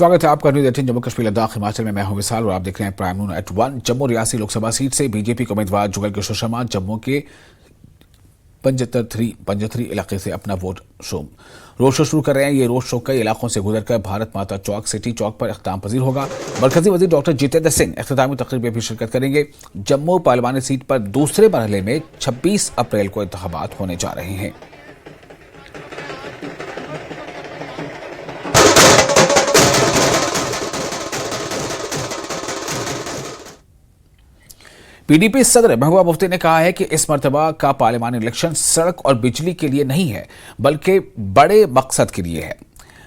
स्वागत है आपका न्यूज 18 जम्मू कश्मीर लद्दाख हिमाचल में। मैं हूं विशाल और आप देख रहे हैं prime news at 1। Jammu Reasi Lok Sabha seat से बीजेपी के उम्मीदवार जुगल किशोर शर्मा जम्मू के पंजथरी इलाके से अपना रोड शो शुरू कर रहे हैं। ये रोड शो कई इलाकों से गुजरकर भारत माता चौक, सिटी चौक पर इख्तिताम पजीर होगा। मरकजी वजीर डॉक्टर जितेंद्र सिंह इख्तितामी तकरीब में भी शिरकत करेंगे। जम्मू पार्लिमानी सीट पर दूसरे मरहले में 26 अप्रैल को इंतखाबात होने जा रहे हैं। पीडीपी सदर महबूबा मुफ्ती ने कहा है कि इस मर्तबा का पार्लिमानी इलेक्शन सड़क और बिजली के लिए नहीं है बल्कि बड़े मकसद के लिए है।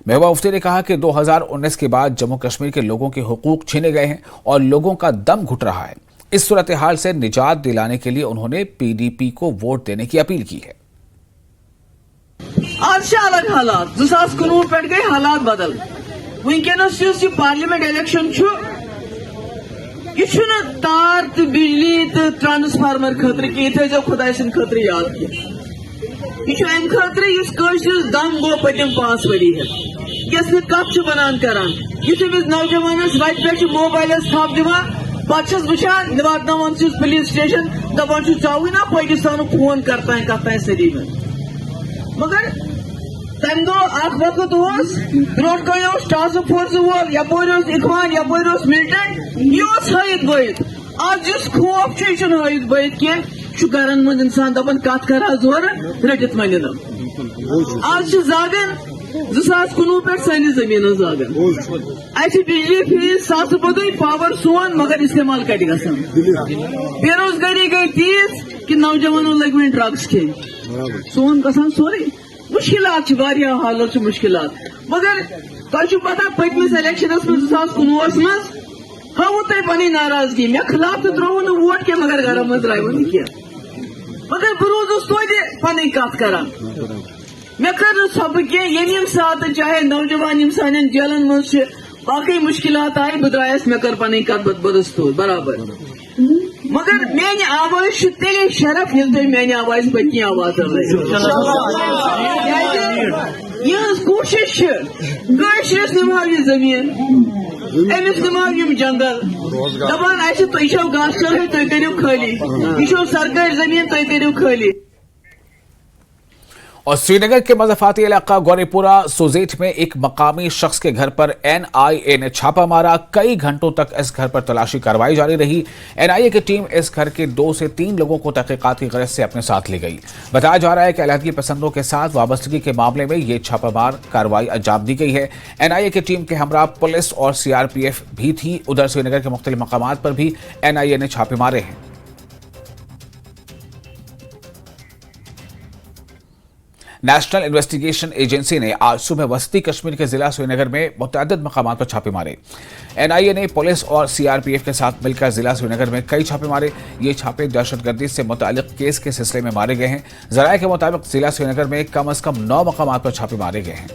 महबूबा मुफ्ती ने कहा कि 2019 के बाद जम्मू कश्मीर के लोगों के हुकूक छीने गए हैं और लोगों का दम घुट रहा है। इस सूरत हाल से निजात दिलाने के लिए उन्होंने पीडीपी को वोट देने की अपील की है। आज अलग हालात 2019 पे गए हालात बदल। वनकस पार्लियामेंट इलेक्शन यह तार तो बिजली तो ट्रांसफार्मर खतर जो खुदा खतर याद यह अम खतर दम गो पतम 5 वरी यस कत बनान करान यस नौजवानस वत पे मोबाइल थप दिवान पे वुचान वातान पुलिस स्टेशन दपान चाव ना पाकिस्तान फोन करता सदी में मगर तम दो ब्रो टास्क फोर्स वोल यपोर इखवान यपोर मिलिटेंट यह हत बहित आज जिस खौफ हत बहित कह गरन मज इंसान दपान कत कर जोर रटित मन आज जागन 2019 पे सन जमीन जागन बिजली फीस सास बदे पावर सोन मगर इस्तेमाल कट ग बेरोजगारी गई तीस कि नौजवानों लग वन ड्रग्स खे सोन गसान सोरे मुश्किलात हालत मुश्किलात मगर तुम पता पतमिस इलेक्शनस में 2019 मज हाव तुम पी नाराजगी मे खिलाफ तो त्रो न वोट कह मगर घर मज द्राव कह मगर बह रोजस तोते पन कत कर मे कर सब कह यम सात चाहे नौजवान सान जेलन मज बाकी मुश्किलात आये बह द्रायस मे कर पन कत बदस तो बराबर मगर मेन आवाज तेल शरफ ये मेन आवाज पी आवाज यह कोशिश निभाव यह जमीन अमिस निभाव यम जंगल दपान तुम गास तुम करो खाली यह सरकारी जमीन तुम करो खाली। और श्रीनगर के मज़ाफ़ाती इलाका गौरीपुरा सोजेट में एक मकामी शख्स के घर पर एनआईए ने छापा मारा। कई घंटों तक इस घर पर तलाशी कार्रवाई जारी रही। एनआईए की टीम इस घर के 2 से 3 लोगों को तहकीकात की गरज से अपने साथ ले गई। बताया जा रहा है कि अलहदगी पसंदों के साथ वाबस्तगी के मामले में ये छापामार कार्रवाई अंजाम दी गई है। एनआईए की टीम के हमरा पुलिस और सीआरपीएफ भी थी। उधर श्रीनगर के मुख्तलिफ मकामात पर भी एनआईए ने छापे मारे हैं। नेशनल इन्वेस्टिगेशन एजेंसी ने आज सुबह वस्ती कश्मीर के जिला श्रीनगर में मुतअद्दिद मकामात पर छापे मारे। एनआईए ने पुलिस और सीआरपीएफ के साथ मिलकर जिला श्रीनगर में कई छापे मारे। ये छापे दहशतगर्दी से मुताल्लिक केस के सिलसिले में मारे गए हैं। जराये के मुताबिक जिला श्रीनगर में कम अज कम 9 मकामात पर छापे मारे गए हैं।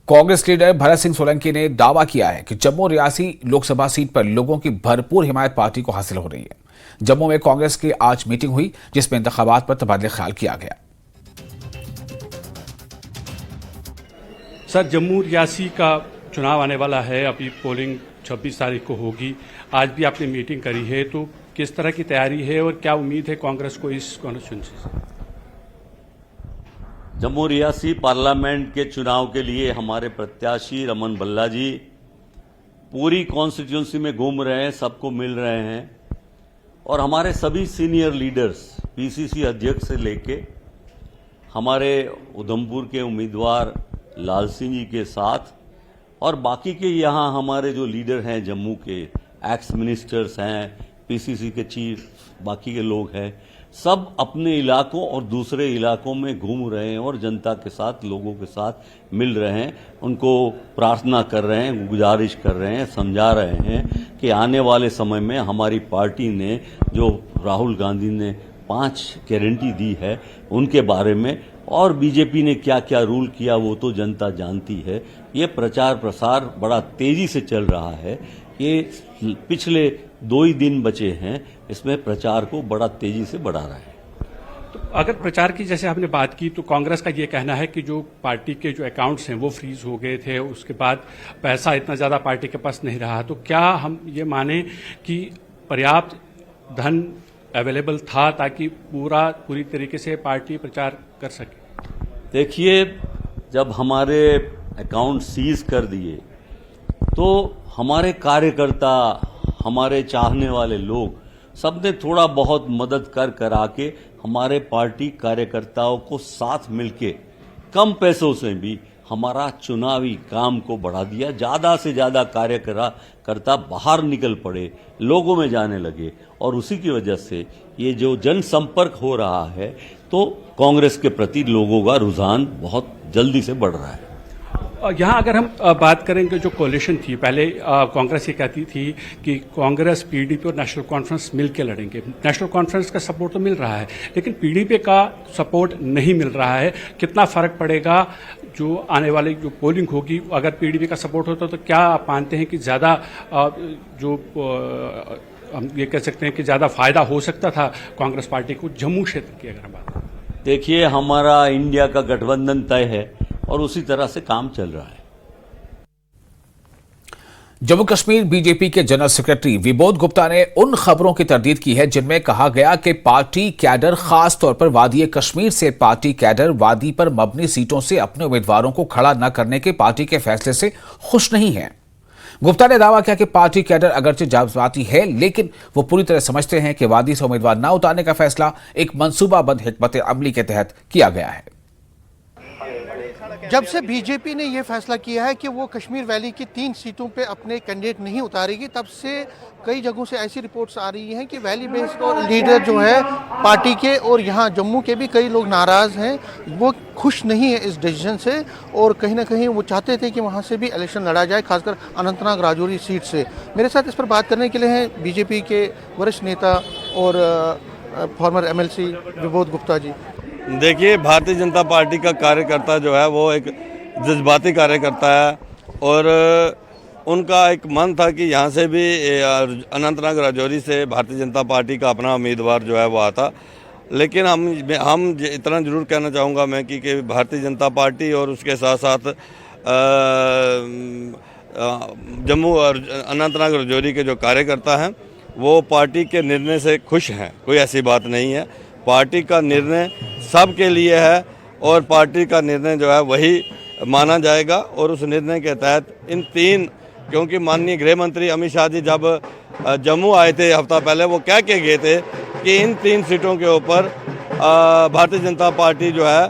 कांग्रेस लीडर भरत सिंह सोलंकी ने दावा किया है कि जम्मू रियासी लोकसभा सीट पर लोगों की भरपूर हिमायत पार्टी को हासिल हो रही है। जम्मू में कांग्रेस की आज मीटिंग हुई जिसमें इंतखाबात पर तबादले ख्याल किया गया। सर, जम्मू रियासी का चुनाव आने वाला है। अभी पोलिंग 26 तारीख को होगी। आज भी आपने मीटिंग करी है, तो किस तरह की तैयारी है और क्या उम्मीद है कांग्रेस को इस कॉन्स्टिट्यूंसी से? जम्मू रियासी पार्लियामेंट के चुनाव के लिए हमारे प्रत्याशी रमन भल्ला जी पूरी कॉन्स्टिट्यूंसी में घूम रहे हैं, सबको मिल रहे हैं और हमारे सभी सीनियर लीडर्स पीसीसी अध्यक्ष से लेके हमारे उधमपुर के उम्मीदवार लाल सिंह जी के साथ और बाकी के यहाँ हमारे जो लीडर हैं जम्मू के एक्स मिनिस्टर्स हैं, पीसीसी के चीफ, बाकी के लोग हैं, सब अपने इलाकों और दूसरे इलाकों में घूम रहे हैं और जनता के साथ, लोगों के साथ मिल रहे हैं, उनको प्रार्थना कर रहे हैं, गुजारिश कर रहे हैं, समझा रहे हैं कि आने वाले समय में हमारी पार्टी ने जो राहुल गांधी ने 5 गारंटी दी है उनके बारे में और बीजेपी ने क्या क्या रूल किया वो तो जनता जानती है। ये प्रचार प्रसार बड़ा तेजी से चल रहा है। ये पिछले 2 ही दिन बचे हैं, इसमें प्रचार को बड़ा तेजी से बढ़ा रहा है। तो अगर प्रचार की जैसे आपने बात की तो कांग्रेस का ये कहना है कि जो पार्टी के जो अकाउंट्स हैं वो फ्रीज हो गए थे, उसके बाद पैसा इतना ज़्यादा पार्टी के पास नहीं रहा। तो क्या हम ये माने कि पर्याप्त धन अवेलेबल था ताकि पूरी तरीके से पार्टी प्रचार कर सके? देखिए, जब हमारे अकाउंट सीज कर दिए तो हमारे कार्यकर्ता, हमारे चाहने वाले लोग सबने थोड़ा बहुत मदद कर आके हमारे पार्टी कार्यकर्ताओं को साथ मिलके कम पैसों से भी हमारा चुनावी काम को बढ़ा दिया। ज्यादा से ज्यादा कार्यकर्ता बाहर निकल पड़े, लोगों में जाने लगे, और उसी की वजह से ये जो जनसंपर्क हो रहा है तो कांग्रेस के प्रति लोगों का रुझान बहुत जल्दी से बढ़ रहा है। यहाँ अगर हम बात करेंगे, जो कोलिशन थी पहले कांग्रेस ये कहती थी कि कांग्रेस, पीडीपी और नेशनल कॉन्फ्रेंस मिलकर लड़ेंगे। नेशनल कॉन्फ्रेंस का सपोर्ट तो मिल रहा है, लेकिन पीडीपी का सपोर्ट नहीं मिल रहा है। कितना फर्क पड़ेगा जो आने वाली जो पोलिंग होगी? अगर पीडीपी का सपोर्ट होता तो क्या आप मानते हैं कि ज़्यादा हम ये कह सकते हैं कि ज़्यादा फायदा हो सकता था कांग्रेस पार्टी को जम्मू क्षेत्र की? अगर हम बात करें, देखिए, हमारा इंडिया का गठबंधन तय है और उसी तरह से काम चल रहा है। जम्मू कश्मीर बीजेपी के जनरल सेक्रेटरी विबोध गुप्ता ने उन खबरों की तरदीद की है जिनमें कहा गया कि पार्टी कैडर, खास तौर पर वादी कश्मीर से पार्टी कैडर वादी पर मबनी सीटों से अपने उम्मीदवारों को खड़ा न करने के पार्टी के फैसले से खुश नहीं है। गुप्ता ने दावा किया कि पार्टी कैडर अगरचे जज्बाती है, लेकिन वो पूरी तरह समझते हैं कि वादी से उम्मीदवार न उतारने का फैसला एक मंसूबाबंद हिकमत अमली के तहत किया गया है। जब से बीजेपी ने यह फैसला किया है कि वो कश्मीर वैली की 3 सीटों पे अपने कैंडिडेट नहीं उतारेगी, तब से कई जगहों से ऐसी रिपोर्ट्स आ रही हैं कि वैली बेस्ड और लीडर जो है पार्टी के और यहाँ जम्मू के भी कई लोग नाराज़ हैं, वो खुश नहीं है इस डिसीजन से, और कहीं ना कहीं वो चाहते थे कि वहाँ से भी इलेक्शन लड़ा जाए, खासकर अनंतनाग राजौरी सीट से। मेरे साथ इस पर बात करने के लिए हैं बीजेपी के वरिष्ठ नेता और फॉर्मर MLC विबोध गुप्ता जी। देखिए, भारतीय जनता पार्टी का कार्यकर्ता जो है वो एक जज्बाती कार्यकर्ता है, और उनका एक मन था कि यहाँ से भी अनंतनाग राजौरी से भारतीय जनता पार्टी का अपना उम्मीदवार जो है वो आता। लेकिन हम इतना जरूर कहना चाहूँगा मैं कि भारतीय जनता पार्टी और उसके साथ साथ जम्मू और अनंतनाग राजौरी के जो कार्यकर्ता हैं वो पार्टी के निर्णय से खुश हैं। कोई ऐसी बात नहीं है, पार्टी का निर्णय सबके लिए है और पार्टी का निर्णय जो है वही माना जाएगा। और उस निर्णय के तहत इन 3, क्योंकि माननीय गृह मंत्री अमित शाह जी जब जम्मू आए थे हफ्ता पहले, वो कह के गए थे कि इन 3 सीटों के ऊपर भारतीय जनता पार्टी जो है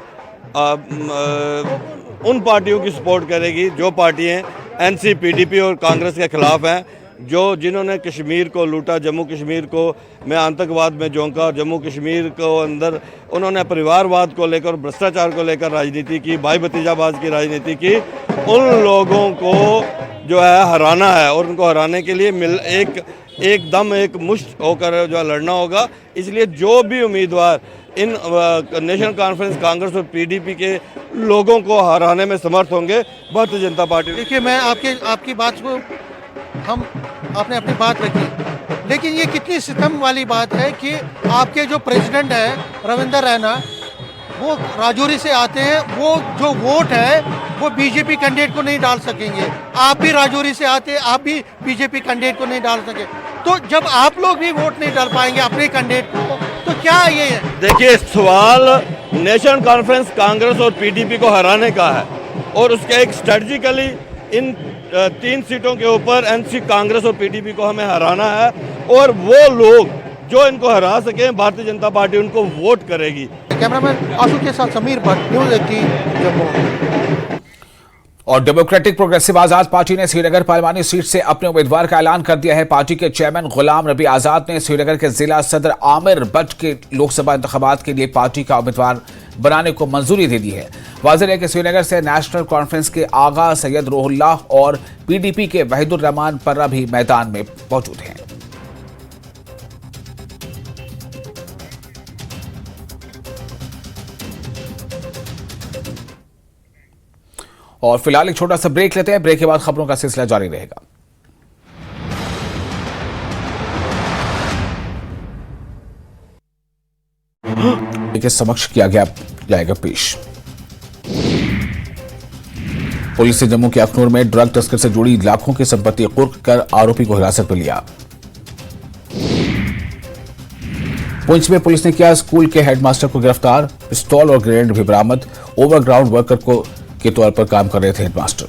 उन पार्टियों की सपोर्ट करेगी जो पार्टियां NC, PDP और कांग्रेस के खिलाफ हैं, जिन्होंने कश्मीर को लूटा, जम्मू कश्मीर को में आतंकवाद में झोंका, और जम्मू कश्मीर को अंदर उन्होंने परिवारवाद को लेकर, भ्रष्टाचार को लेकर राजनीति की, भाई भतीजाबाज की राजनीति की। उन लोगों को जो है हराना है, और उनको हराने के लिए एकदम एक मुश्त होकर जो लड़ना होगा। इसलिए जो भी उम्मीदवार इन नेशनल कॉन्फ्रेंस, कांग्रेस और PDP के लोगों को हराने में समर्थ होंगे, भारतीय जनता पार्टी। देखिए, मैं आपकी बात को आपने अपनी बात रखी, लेकिन ये कितनी सितम वाली बात है कि आपके जो प्रेसिडेंट है रविंदर रैना, वो राजौरी से आते हैं, वो जो वोट है वो बीजेपी कैंडिडेट को नहीं डाल सकेंगे। आप भी राजौरी से आते हैं, आप भी बीजेपी कैंडिडेट को नहीं डाल सके, तो जब आप लोग भी वोट नहीं डाल पाएंगे अपने कैंडिडेट को, तो क्या ये है? देखिए, सवाल नेशनल कॉन्फ्रेंस, कांग्रेस और PDP को हराने का है, और उसके एक स्ट्रेटजिकली इन 3 सीटों के ऊपर NC, कांग्रेस और PDP को हमें हराना है, और वो लोग जो इनको हरा सके भारतीय जनता पार्टी उनको वोट करेगी। कैमरामैन आशु के साथ समीर भट्ट, न्यूज़ 18 जम्मू। और डेमोक्रेटिक प्रोग्रेसिव आजाद पार्टी ने श्रीनगर पार्लिमानी सीट से अपने उम्मीदवार का ऐलान कर दिया है। पार्टी के चेयरमैन गुलाम नबी आजाद ने श्रीनगर के जिला सदर आमिर भट्ट के लोकसभा इंतखाबात के लिए पार्टी का उम्मीदवार बनाने को मंजूरी दे दी है। वाज़ेह है कि श्रीनगर से नेशनल कॉन्फ्रेंस के आगा सैयद रोहुल्लाह और PDP के वहीदुर रहमान पर्रा भी मैदान में मौजूद हैं। और फिलहाल एक छोटा सा ब्रेक लेते हैं, ब्रेक के बाद खबरों का सिलसिला जारी रहेगा। के समक्ष किया जाएगा पेश। पुलिस ने जम्मू के अखनूर में ड्रग तस्कर से जुड़ी लाखों की संपत्ति कुर्क कर आरोपी को हिरासत में लिया। पुंछ में पुलिस ने किया स्कूल के हेडमास्टर को गिरफ्तार, पिस्तौल और ग्रेनेड भी बरामद। ओवरग्राउंड वर्कर के तौर पर काम कर रहे थे हेडमास्टर।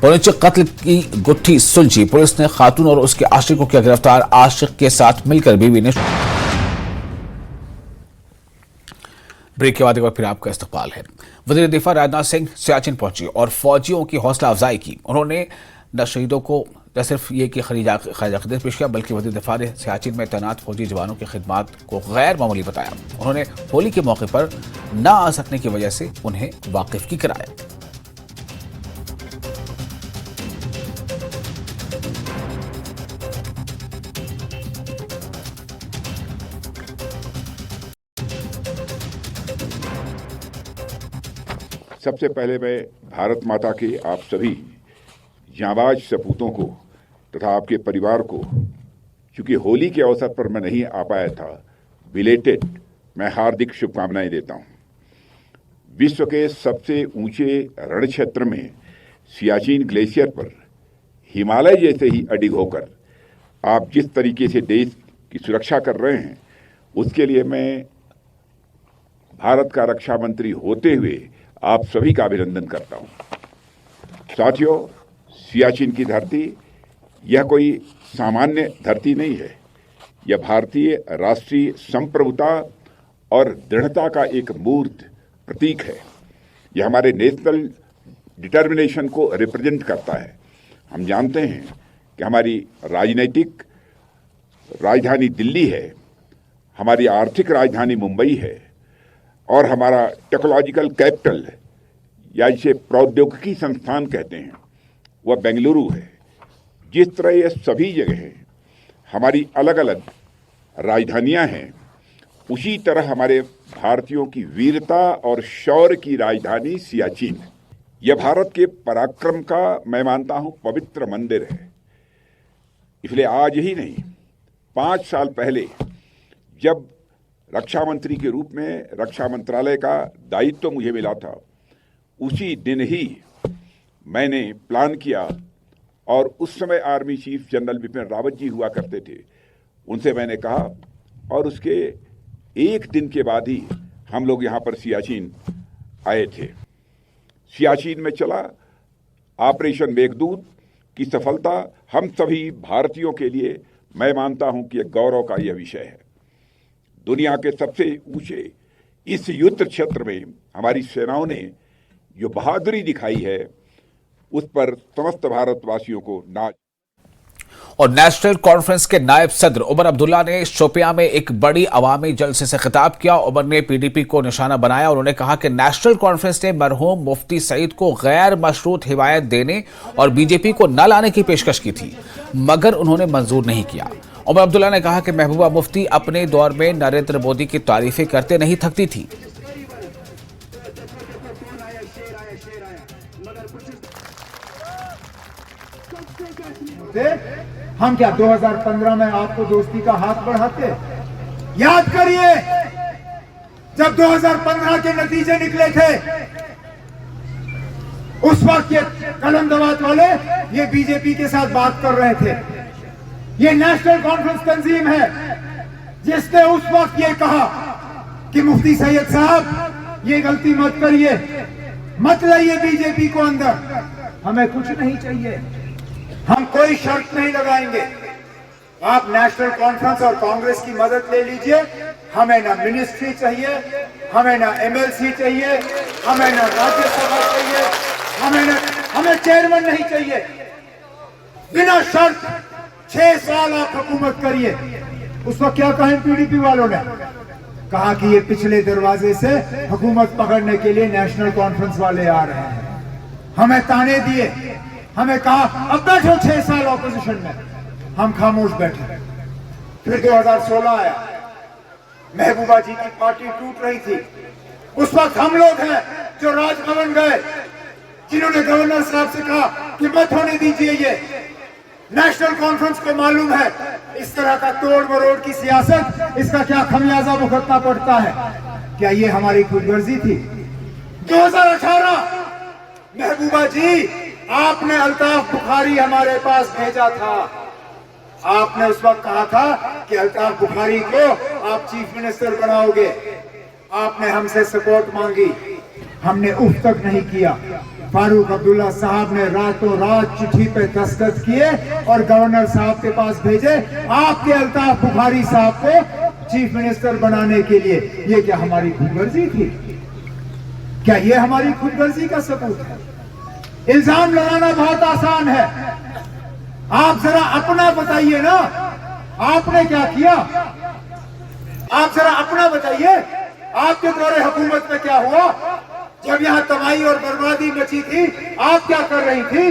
पुंछ कत्ल की गुत्थी सुलझी, पुलिस ने खातून और उसके आशिक को किया गिरफ्तार। आशिक के साथ मिलकर बीवी ने। ब्रेक के बाद एक बार फिर आपका इस्तकबाल है। वज़ीर दिफा राजनाथ सिंह सियाचिन पहुंचे और फौजियों की हौसला अफजाई की। उन्होंने न शहीदों को न सिर्फ ये कि खराज पेश किया, बल्कि वज़ीर दिफा ने सियाचिन में तैनात फौजी जवानों की खिदमत को गैर मामूली बताया। उन्होंने होली के मौके पर न आ सकने की वजह से उन्हें वाकिफ की कराया। सबसे पहले मैं भारत माता के आप सभी जांबाज सपूतों को तथा आपके परिवार को, चूंकि होली के अवसर पर मैं नहीं आ पाया था, बिलेटेड मैं हार्दिक शुभकामनाएं देता हूं। विश्व के सबसे ऊंचे रण क्षेत्र में सियाचिन ग्लेशियर पर हिमालय जैसे ही अडिग होकर आप जिस तरीके से देश की सुरक्षा कर रहे हैं, उसके लिए मैं भारत का रक्षा मंत्री होते हुए आप सभी का अभिनंदन करता हूं। साथियों, सियाचिन की धरती यह कोई सामान्य धरती नहीं है। यह भारतीय राष्ट्रीय संप्रभुता और दृढ़ता का एक मूर्त प्रतीक है। यह हमारे नेशनल डिटर्मिनेशन को रिप्रेजेंट करता है। हम जानते हैं कि हमारी राजनीतिक राजधानी दिल्ली है, हमारी आर्थिक राजधानी मुंबई है और हमारा टेक्नोलॉजिकल कैपिटल या जिसे प्रौद्योगिकी संस्थान कहते हैं वह बेंगलुरु है। जिस तरह ये सभी जगह हमारी अलग अलग राजधानियां हैं, उसी तरह हमारे भारतीयों की वीरता और शौर्य की राजधानी सियाचिन है। यह भारत के पराक्रम का मैं मानता हूं पवित्र मंदिर है। इसलिए आज ही नहीं, 5 साल पहले जब रक्षा मंत्री के रूप में रक्षा मंत्रालय का दायित्व मुझे मिला था, उसी दिन ही मैंने प्लान किया और उस समय army chief general Bipin Rawat ji हुआ करते थे, उनसे मैंने कहा और उसके एक दिन के बाद ही हम लोग यहाँ पर सियाचिन आए थे। सियाचिन में चला ऑपरेशन मेघदूत की सफलता हम सभी भारतीयों के लिए मैं मानता हूं कि एक गौरव का यह विषय है। दुनिया के सबसे ऊंचे इस युद्ध क्षेत्र में हमारी सेनाओं ने जो बहादुरी दिखाई है, उस पर समस्त भारतवासियों को नाज। और नेशनल कॉन्फ्रेंस के नायब सदर उमर अब्दुल्ला ने शोपियां में एक बड़ी अवामी जलसे से खिताब किया। उमर ने पीडीपी को निशाना बनाया। उन्होंने कहा कि नेशनल कॉन्फ्रेंस ने मरहूम मुफ्ती सईद को गैर मशरूत हिमायत देने और बीजेपी को न लाने की पेशकश की थी, मगर उन्होंने मंजूर नहीं किया। उमर अब्दुल्ला ने कहा कि महबूबा मुफ्ती अपने दौर में नरेंद्र मोदी की तारीफें करते नहीं थकती थी। हम क्या 2015 में आपको दोस्ती का हाथ बढ़ाते? याद करिए जब 2015 के नतीजे निकले थे, उस वक्त ये कलमदवात वाले ये बीजेपी के साथ बात कर रहे थे। ये नेशनल कॉन्फ्रेंस तंजीम है जिसने उस वक्त ये कहा कि मुफ्ती सैयद साहब ये गलती मत करिए, मत लाइए बीजेपी को अंदर, हमें कुछ नहीं चाहिए, हम कोई शर्त नहीं लगाएंगे, आप नेशनल कॉन्फ्रेंस और कांग्रेस की मदद ले लीजिए, हमें ना मिनिस्ट्री चाहिए, हमें ना एमएलसी चाहिए, हमें ना राज्यसभा चाहिए, हमें चेयरमैन नहीं चाहिए, बिना शर्त 6 साल आप हुकूमत करिए। उस वक्त क्या कहा पीडीपी वालों ने? कहा कि ये पिछले दरवाजे से हुकूमत पकड़ने के लिए नेशनल कॉन्फ्रेंस वाले आ रहे हैं। हमें ताने दिए, हमें कहा अब बैठो 6 साल ऑपोजिशन में, हम खामोश बैठे। फिर 2016 आया, महबूबा जी की पार्टी टूट रही थी। उस वक्त हम लोग हैं जो राजभवन गए, जिन्होंने गवर्नर साहब से कहा कि मत होने दीजिए ये, नेशनल कॉन्फ्रेंस को मालूम है इस तरह का तोड़ मरोड़ की सियासत, इसका क्या खमियाजा भुगतना पड़ता है। क्या ये हमारी खुदगर्जी थी? 2018 महबूबा जी, आपने अल्ताफ बुखारी हमारे पास भेजा था। आपने उस वक्त कहा था कि अल्ताफ बुखारी को आप चीफ मिनिस्टर बनाओगे। आपने हमसे सपोर्ट मांगी, हमने उफ तक नहीं किया। फारूक अब्दुल्ला साहब ने रातों रात चिट्ठी पे दस्तखत किए और गवर्नर साहब के पास भेजे आपके अल्ताफ बुखारी साहब को चीफ मिनिस्टर बनाने के लिए। ये क्या हमारी खुदगर्जी थी? क्या ये हमारी खुदगर्जी का सबूत है? इल्जाम लगाना बहुत आसान है, आप जरा अपना बताइए ना, आपने क्या किया? आप जरा अपना बताइए, आपके दौरे हुकूमत में क्या हुआ? जब यहाँ तबाही और बर्बादी मची थी, आप क्या कर रही थी?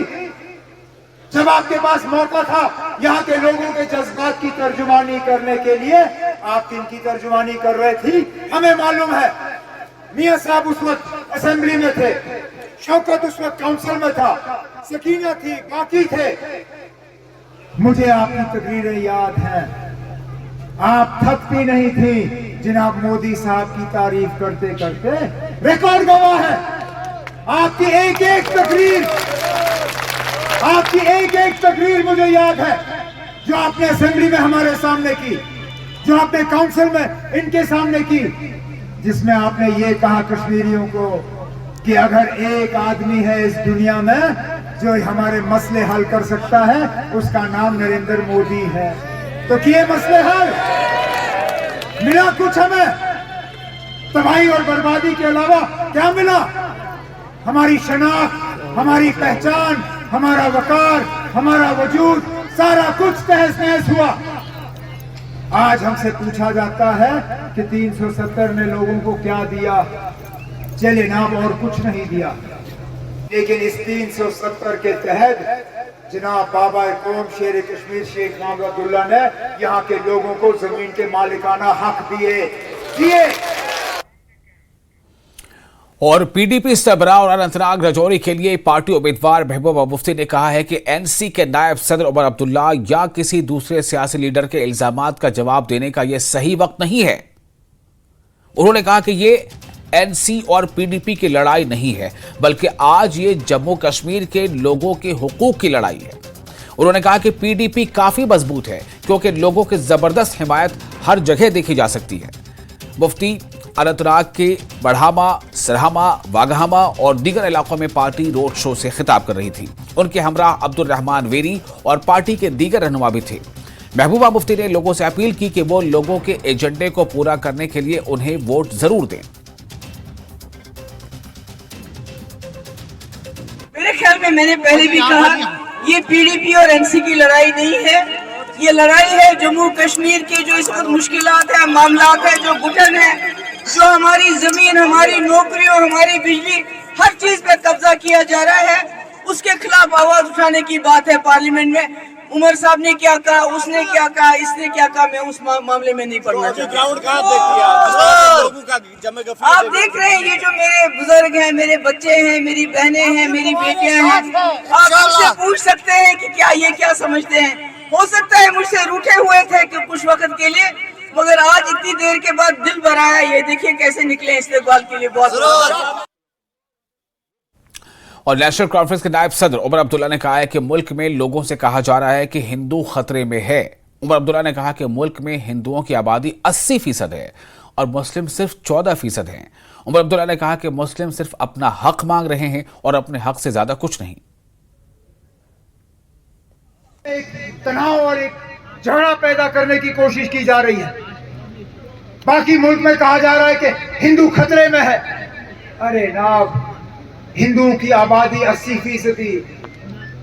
जब आपके पास मौका था यहाँ के लोगों के जज्बात की तर्जुमानी करने के लिए, आप किनकी तर्जुमानी कर रहे थी? हमें मालूम है। मियां साहब उस वक्त असेंबली में थे, शौकत उस वक्त काउंसिल में था, सकीना थी, बाकी थे। मुझे आपकी तकरीरें याद हैं, आप थकती नहीं थी जनाब मोदी साहब की तारीफ करते करते। रिकॉर्ड गवाह है आपकी एक एक तकरीर मुझे याद है, जो आपने असेंबली में हमारे सामने की, जो आपने काउंसिल में इनके सामने की, जिसमें आपने ये कहा कश्मीरियों को कि अगर एक आदमी है इस दुनिया में जो हमारे मसले हल कर सकता है, उसका नाम नरेंद्र मोदी है। तो किए मसले हल? मिला कुछ हमें? तबाही और बर्बादी के अलावा क्या मिला? हमारी शनाख्त, हमारी पहचान, हमारा वकार, हमारा वजूद, सारा कुछ तहस नहस हुआ। आज हमसे पूछा जाता है कि 370 ने लोगों को क्या दिया? चले नाम और कुछ नहीं दिया, लेकिन इस 370 के तहत जनाब बाबा कौम शेर कश्मीर शेख मोहम्मद अब्दुल्ला ने यहाँ के लोगों को जमीन के मालिकाना हक दिए। और पीडीपी सरबराह और अनंतनाग राजौरी के लिए पार्टी उम्मीदवार महबूबा मुफ्ती ने कहा है कि एनसी के नायब सदर उमर अब्दुल्ला या किसी दूसरे सियासी लीडर के इल्जामात का जवाब देने का यह सही वक्त नहीं है। उन्होंने कहा कि ये एनसी और पीडीपी की लड़ाई नहीं है, बल्कि आज ये जम्मू कश्मीर के लोगों के हुकूक की लड़ाई है। उन्होंने कहा कि पीडीपी काफी मजबूत है क्योंकि लोगों की जबरदस्त हिमायत हर जगह देखी जा सकती है। मुफ्ती अनंतनाग के बढ़ामा, सरहामा, वाघामा और दीगर इलाकों में पार्टी रोड शो से खिताब कर रही थी। उनके हमराह अब्दुल रहमान वेरी और पार्टी के दीगर रहनुमा भी थे। महबूबा मुफ्ती ने लोगों से अपील की कि वो लोगों के एजेंडे को पूरा करने के लिए उन्हें वोट जरूर दें। मेरे ख्याल में मैंने पहले भी कहा, ये पीडीपी और एनसी की लड़ाई नहीं है, ये लड़ाई है जम्मू कश्मीर की जो इस वक्त मुश्किलात है, मामलात है, जो घुटन है, जो हमारी जमीन, हमारी नौकरियों, हमारी बिजली, हर चीज पे कब्जा किया जा रहा है, उसके खिलाफ आवाज उठाने की बात है पार्लियामेंट में। उमर साहब ने क्या कहा, उसने क्या कहा, इसने क्या कहा, मैं उस मामले में नहीं पढ़ना चाहता। आप देख रहे हैं ये जो मेरे बुजुर्ग हैं, मेरे बच्चे हैं, मेरी बहनें हैं, मेरी बेटियां हैं, आप मुझसे पूछ सकते हैं कि क्या ये क्या समझते हैं। हो सकता है मुझसे रूठे हुए थे कि कुछ वक्त के लिए, मगर आज इतनी देर के बाद दिल भर आया। ये देखिए कैसे निकले इस्तेकबाल के लिए। बहुत और नेशनल कॉन्फ्रेंस के नायब सदर उमर अब्दुल्ला ने कहा है कि मुल्क में लोगों से कहा जा रहा है कि हिंदू खतरे में है। उमर अब्दुल्ला ने कहा कि मुल्क में हिंदुओं की आबादी 80% है और मुस्लिम सिर्फ 14% हैं। उमर अब्दुल्ला ने कहा कि मुस्लिम सिर्फ अपना हक मांग रहे हैं और अपने हक से ज्यादा कुछ नहीं। एक तनाव और एक झगड़ा पैदा करने की कोशिश की जा रही है। बाकी मुल्क में कहा जा रहा है कि हिंदू खतरे में है। अरे नाब, हिंदुओं की आबादी 80%,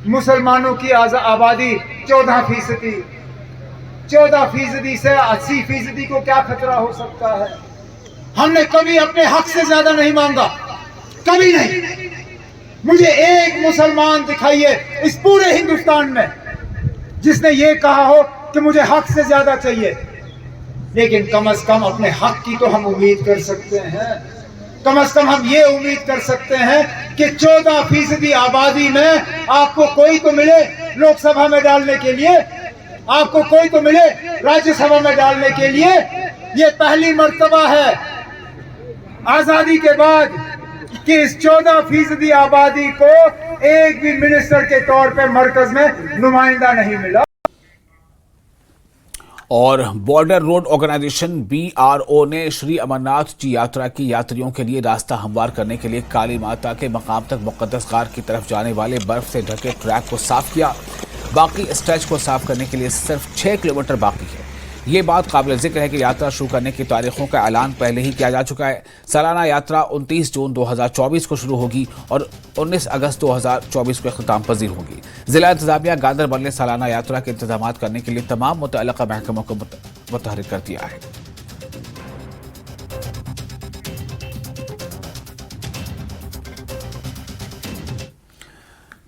मुसलमानों की आबादी 14%। 14% से 80% को क्या खतरा हो सकता है? हमने कभी अपने हक से ज्यादा नहीं मांगा, कभी नहीं। मुझे एक मुसलमान दिखाइए इस पूरे हिंदुस्तान में जिसने ये कहा हो कि मुझे हक से ज्यादा चाहिए। लेकिन कम से कम अपने हक की तो हम उम्मीद कर सकते हैं। कम से कम हम ये उम्मीद कर सकते हैं कि 14% आबादी में आपको कोई तो मिले लोकसभा में डालने के लिए, आपको कोई तो मिले राज्यसभा में डालने के लिए। ये पहली मर्तबा है आजादी के बाद कि इस 14% आबादी को एक भी मिनिस्टर के तौर पे मरकज में नुमाइंदा नहीं मिला। और बॉर्डर रोड ऑर्गेनाइजेशन BRO ने श्री अमरनाथ जी यात्रा की यात्रियों के लिए रास्ता हमवार करने के लिए काली माता के मकाम तक मुकद्दस गार की तरफ जाने वाले बर्फ से ढके ट्रैक को साफ किया। बाकी स्ट्रेच को साफ करने के लिए सिर्फ 6 किलोमीटर बाकी है। ये बात काबिल जिक्र है कि यात्रा शुरू करने की तारीखों का ऐलान पहले ही किया जा चुका है। सालाना यात्रा 29 जून 2024 को शुरू होगी और 19 अगस्त 2024 को इख्तिताम पजीर होगी। जिला इंतजामिया गांधरबल ने सालाना यात्रा के इंतजाम करने के लिए तमाम मुतल्लिका महकमों को मुतहरिक कर दिया है।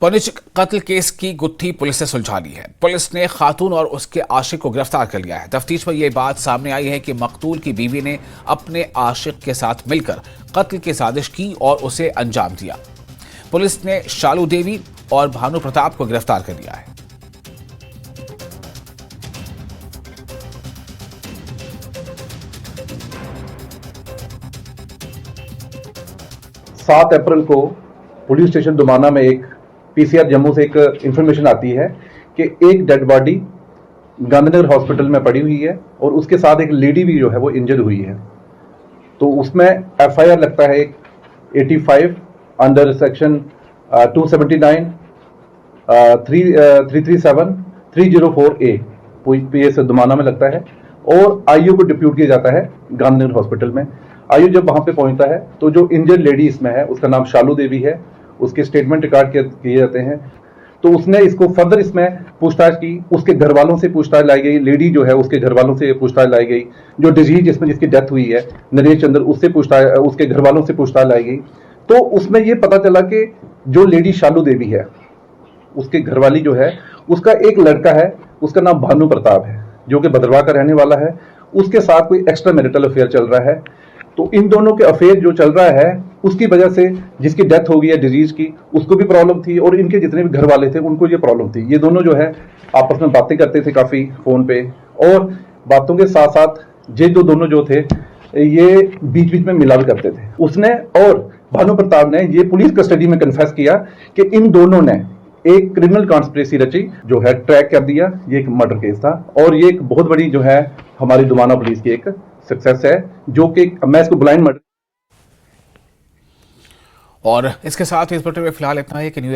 पुंछ कत्ल केस की गुत्थी पुलिस ने सुलझा ली है। पुलिस ने खातून और उसके आशिक को गिरफ्तार कर लिया है। तफ्तीश में यह बात सामने आई है कि मकतूल की बीवी ने अपने आशिक के साथ मिलकर कत्ल की साजिश की और उसे अंजाम दिया। पुलिस ने शालू देवी और भानु प्रताप को गिरफ्तार कर लिया है। 7 अप्रैल को पुलिस स्टेशन दुमाना में एक पीसीआर जम्मू से एक इंफॉर्मेशन आती है कि एक डेड बॉडी गांधीनगर हॉस्पिटल में पड़ी हुई है और उसके साथ एक लेडी भी जो है वो इंजर्ड हुई है। तो उसमें एफआईआर लगता है 85 under section 279 337 304A PS Dumana में लगता है और आईयू को डिप्यूट किया जाता है गांधीनगर हॉस्पिटल में। आईयू जब वहां पे पहुंचता है तो जो इंजर्ड लेडी इसमें है उसका नाम शालू देवी है, उसके स्टेटमेंट रिकॉर्ड किए जाते हैं। तो उसने इसको फर्दर इसमें पूछताछ की, उसके घर वालों से पूछताछ लाई गई, लेडी जो है उसके घर वालों से पूछताछ लाई गई, जो डिजीज जिसमें जिसकी डेथ हुई है नरेश चंद्र उससे पूछताछ, उसके घर वालों से पूछताछ लाई गई। तो उसमें यह पता चला कि जो लेडी शालू देवी है उसके घरवाली जो है उसका एक लड़का है, उसका नाम भानु प्रताप है जो कि भद्रवाह का रहने वाला है। उसके साथ कोई एक्स्ट्रा मैरिटल अफेयर चल रहा है। तो इन दोनों के अफेयर जो चल रहा है उसकी वजह से जिसकी डेथ हो गई है डिजीज की उसको भी प्रॉब्लम थी और इनके जितने भी घर वाले थे उनको ये प्रॉब्लम थी। ये दोनों जो है आपस में बातें करते थे काफी फोन पे और बातों के साथ साथ ये दोनों जो थे ये बीच बीच में मिला करते थे। उसने और भानु प्रताप ने ये पुलिस कस्टडी में कन्फेस किया कि इन दोनों ने एक क्रिमिनल कॉन्स्पिरेसी रची जो है ट्रैक कर दिया। ये एक मर्डर केस था और ये एक बहुत बड़ी जो है हमारी दुमाना पुलिस की एक सक्सेस है जो कि मैं इसको ब्लाइंड मर्डर। और इसके साथ इस बुलेटिन में फिलहाल इतना है कि न्यूज